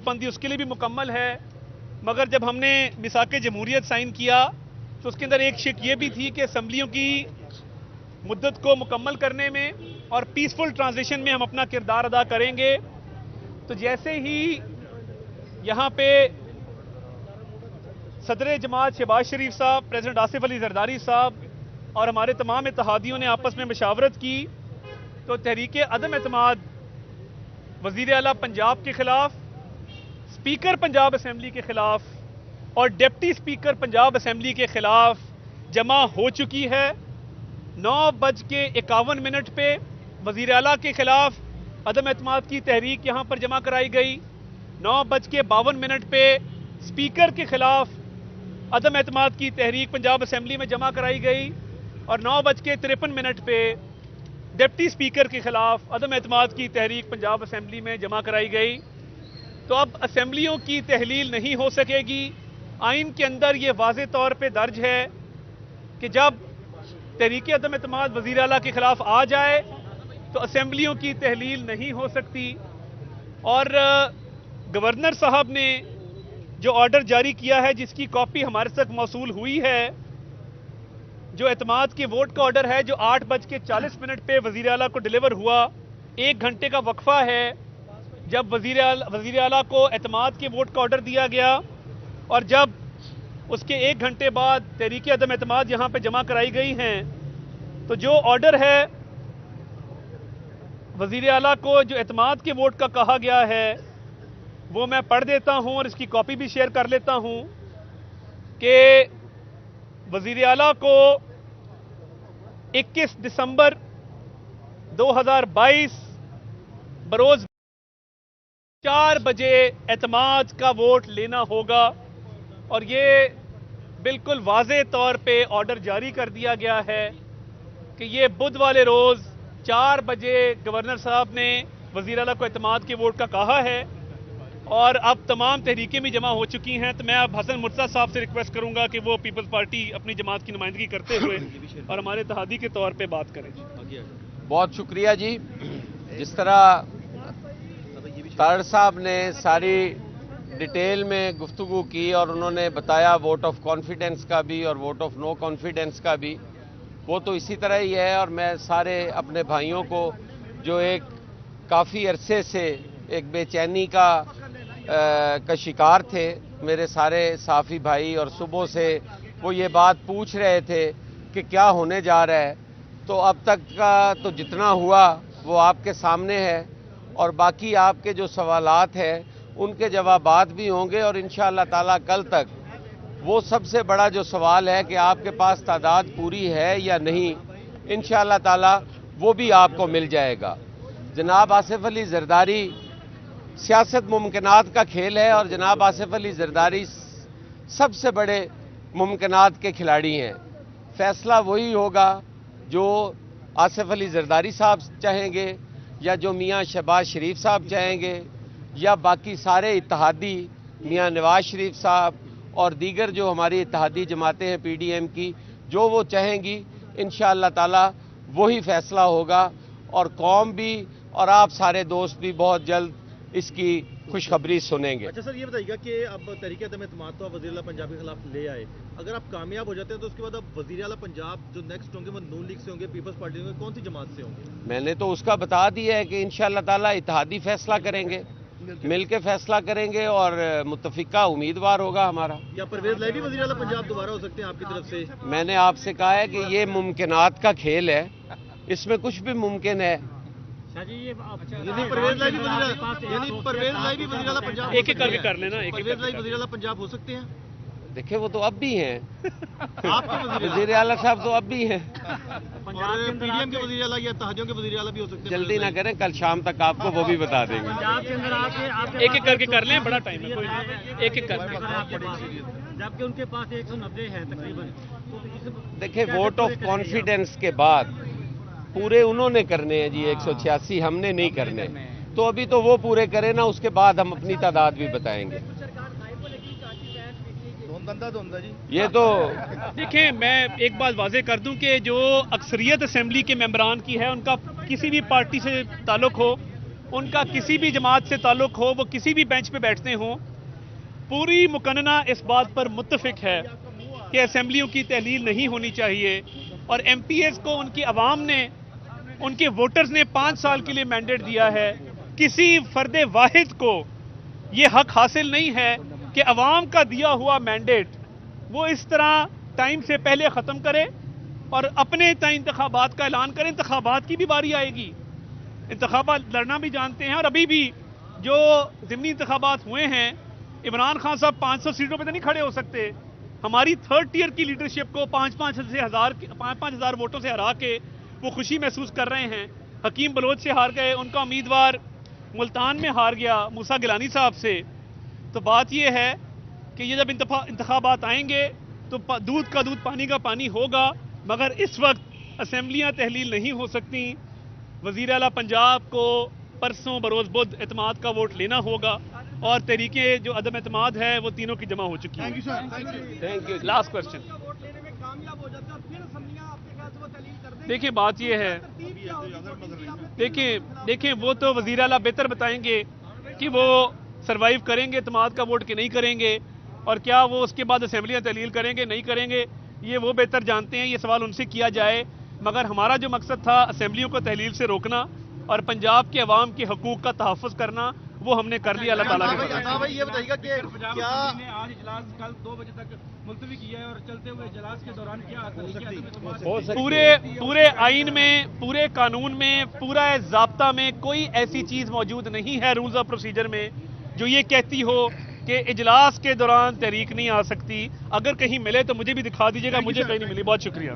बंदी उसके लिए भी मुकम्मल है, मगर जब हमने मिसाक जमहूरियत साइन किया तो उसके अंदर एक शिक ये भी थी कि असम्बलियों की मुद्दत को मुकम्मल करने में और पीसफुल ट्रांजिशन में हम अपना किरदार अदा करेंगे। तो जैसे ही यहाँ पे सदर जमात शहबाज शरीफ साहब, प्रेसिडेंट आसिफ अली जरदारी साहब और हमारे तमाम इत्तेहादियों ने आपस में मशावरत की, तो तहरीक अदम एतमाद वज़ीर आला पंजाब के खिलाफ, स्पीकर पंजाब असम्बली के खिलाफ और डिप्टी स्पीकर पंजाब असम्बली के खिलाफ जमा हो चुकी है। 9:51 पे वज़ीर आला के खिलाफ अदम एतमाद की तहरीक यहाँ पर जमा कराई गई। 9:52 पे स्पीकर के खिलाफ अदम एतमाद की तहरीक पंजाब असम्बली में जमा कराई गई और 9:53 पे डिप्टी स्पीकर के खिलाफ अदम एतमाद की तहरीक पंजाब असम्बली में जमा कराई गई। तो अब असम्बलियों की तहलील नहीं हो सकेगी। आइन के अंदर ये वाज़े तौर पे दर्ज है कि जब तहरीक अदम एतमाद वज़ीर आला के खिलाफ आ जाए तो असम्बलियों की तहलील नहीं हो सकती। और गवर्नर साहब ने जो ऑर्डर जारी किया है, जिसकी कॉपी हमारे तक मौसूल हुई है, जो एतमाद के वोट का ऑर्डर है, जो 8:40 पे वज़ीर आला को डिलीवर हुआ, 1 घंटे का वक्फा है जब वज़ीर आला को एतमाद के वोट का ऑर्डर दिया गया और जब उसके 1 घंटे बाद तहरीक अदम एतमाद यहाँ पे जमा कराई गई हैं। तो जो ऑर्डर है वज़ीर आला को जो एतमाद के वोट का कहा गया है वो मैं पढ़ देता हूँ और इसकी कॉपी भी शेयर कर लेता हूँ कि वज़ीर आला को 21 दिसंबर 2022 बरोज 4 बजे एतमाद का वोट लेना होगा और ये बिल्कुल वाज़े तौर पे ऑर्डर जारी कर दिया गया है कि ये बुध वाले रोज़ 4 बजे गवर्नर साहब ने वज़ीर आला को एतमाद के वोट का कहा है और अब तमाम तहरीकें भी जमा हो चुकी हैं। तो मैं अब हसन मुर्तज़ा साहब से रिक्वेस्ट करूंगा कि वो पीपल्स पार्टी अपनी जमात की नुमाइंदगी करते हुए और हमारे इत्तेहादी के तौर पे बात करें। बहुत शुक्रिया जी। जिस तरह तारड़ साहब ने सारी डिटेल में गुफ्तगू की और उन्होंने बताया वोट ऑफ कॉन्फिडेंस का भी और वोट ऑफ नो कॉन्फिडेंस का भी, वो तो इसी तरह ही है। और मैं सारे अपने भाइयों को जो एक काफ़ी अरसे से एक बेचैनी का शिकार थे, मेरे सारे साफ़ी भाई, और सुबह से वो ये बात पूछ रहे थे कि क्या होने जा रहा है। तो अब तक का तो जितना हुआ वो आपके सामने है और बाकी आपके जो सवालात हैं उनके जवाबात भी होंगे और इंशाअल्लाह ताला कल तक वो सबसे बड़ा जो सवाल है कि आपके पास तादाद पूरी है या नहीं, इंशाअल्लाह ताला वो भी आपको मिल जाएगा। जनाब आसिफ अली जरदारी, सियासत मुमकिनात का खेल है और जनाब आसिफ अली जरदारी सबसे बड़े मुमकिनात के खिलाड़ी हैं। फैसला वही होगा जो आसिफ अली जरदारी साहब चाहेंगे या जो मियाँ शहबाज शरीफ साहब चाहेंगे या बाकी सारे इत्तेहादी, मियाँ नवाज शरीफ साहब और दीगर जो हमारी इत्तेहादी जमातें हैं PDM की, जो वो चाहेंगी इंशाअल्लाह ताला वही फैसला होगा। और कौम भी और आप सारे दोस्त भी बहुत जल्द इसकी खुशखबरी सुनेंगे। अच्छा सर, ये बताइएगा कि अब तहरीक अदम एतमाद तो वज़ीर आला पंजाब के खिलाफ ले आए, अगर आप कामयाब हो जाते हैं तो उसके बाद अब वज़ीर आला पंजाब जो नेक्स्ट होंगे वो नून लीग से होंगे, पीपल्स पार्टी होंगे, कौन सी जमात से होंगे? मैंने तो उसका बता दिया है कि इंशाअल्लाह ताला इत्तेहादी फैसला करेंगे, मिलके फैसला करेंगे और मुत्तफिका उम्मीदवार होगा हमारा। या परवेज लाई भी वज़ीर आला पंजाब दोबारा हो सकते हैं आपकी तरफ से? मैंने आपसे कहा है कि ये मुमकिनात का खेल है, इसमें कुछ भी मुमकिन है। परवेज लाई भी वज़ीर आला पंजाब, एक एक करके कर लेना। परवेज लाई वज़ीर आला पंजाब हो सकते हैं? देखिए वो तो अब भी हैं, आपके वज़ीर आला साहब तो अब भी हैं, और PDM के वज़ीर आला या इत्तेहादियों के वज़ीर आला भी हो सकते हैं। जल्दी ना करें, कल शाम तक आपको वो भी बता देंगे। एक एक करके कर लें, बड़ा टाइम है, कोई नहीं, एक एक करके। जबकि उनके पास 190 है तकरीबन। देखिए वोट ऑफ कॉन्फिडेंस के बाद पूरे उन्होंने करने हैं जी, 186 हमने नहीं करने। तो अभी तो वो पूरे करें ना, उसके बाद हम अपनी तादाद भी बताएंगे। ये तो देखें, मैं एक बात वाज़े कर दूं कि जो अक्सरियत असेंबली के मेंबरान की है, उनका किसी भी पार्टी से ताल्लुक हो, ان کا کسی بھی جماعت سے تعلق ہو, وہ کسی بھی بینچ پہ بیٹھتے ہوں, پوری مکننہ اس بات پر متفق ہے کہ اسمبلیوں کی تحلیل نہیں ہونی چاہیے, اور ایم پی ایز کو ان کی عوام نے, ان کے ووٹرز نے 5 سال کے لیے مینڈیٹ دیا ہے. کسی فرد واحد کو یہ حق حاصل نہیں ہے کہ عوام کا دیا ہوا مینڈیٹ وہ اس طرح ٹائم سے پہلے ختم کرے اور اپنے تئیں انتخابات کا اعلان کریں. انتخابات کی بھی باری آئے گی, انتخابات لڑنا بھی جانتے ہیں, اور ابھی بھی جو ضمنی انتخابات ہوئے ہیں, عمران خان صاحب 500 سیٹوں پہ تو نہیں کھڑے ہو سکتے. ہماری 3rd ٹیئر کی لیڈرشپ کو 5-5 ہزار ووٹوں سے ہرا کے وہ خوشی محسوس کر رہے ہیں. حکیم بلوچ سے ہار گئے, ان کا امیدوار ملتان میں ہار گیا موسیٰ گیلانی صاحب سے. تو بات یہ ہے کہ یہ جب انتخابات آئیں گے تو دودھ کا دودھ پانی کا پانی ہوگا, مگر اس وقت اسمبلیاں تحلیل نہیں ہو سکتی. وزیر اعلیٰ پنجاب کو پرسوں بروز بدھ اعتماد کا ووٹ لینا ہوگا, اور تحریکیں جو عدم اعتماد ہے وہ تینوں کی جمع ہو چکی ہیں. Thank you. Last question. دیکھیں بات یہ ہے, دیکھیں وہ تو وزیر اعلیٰ بہتر بتائیں گے کہ وہ سروائیو کریں گے اعتماد کا ووٹ کہ نہیں کریں گے, اور کیا وہ اس کے بعد اسمبلیاں تحلیل کریں گے نہیں کریں گے, یہ وہ بہتر جانتے ہیں. یہ سوال ان سے کیا جائے, مگر ہمارا جو مقصد تھا اسمبلیوں کو تحلیل سے روکنا اور پنجاب کے عوام کے حقوق کا تحفظ کرنا, وہ ہم نے کر لیا. اللہ تعالیٰ کے فضل. یہ بتائیے گا کہ کیا آج اجلاس کل 2 بجے تک ملتوی کیا ہے, اور چلتے ہوئے اجلاس کے دوران کیا پورے آئین میں, پورے قانون میں, پورا ضابطہ میں کوئی ایسی چیز موجود نہیں ہے رولز آف پروسیجر میں جو یہ کہتی ہو کہ اجلاس کے دوران تحریک نہیں آ سکتی. اگر کہیں ملے تو مجھے بھی دکھا دیجیے گا, مجھے کہیں نہیں ملی. بہت شکریہ.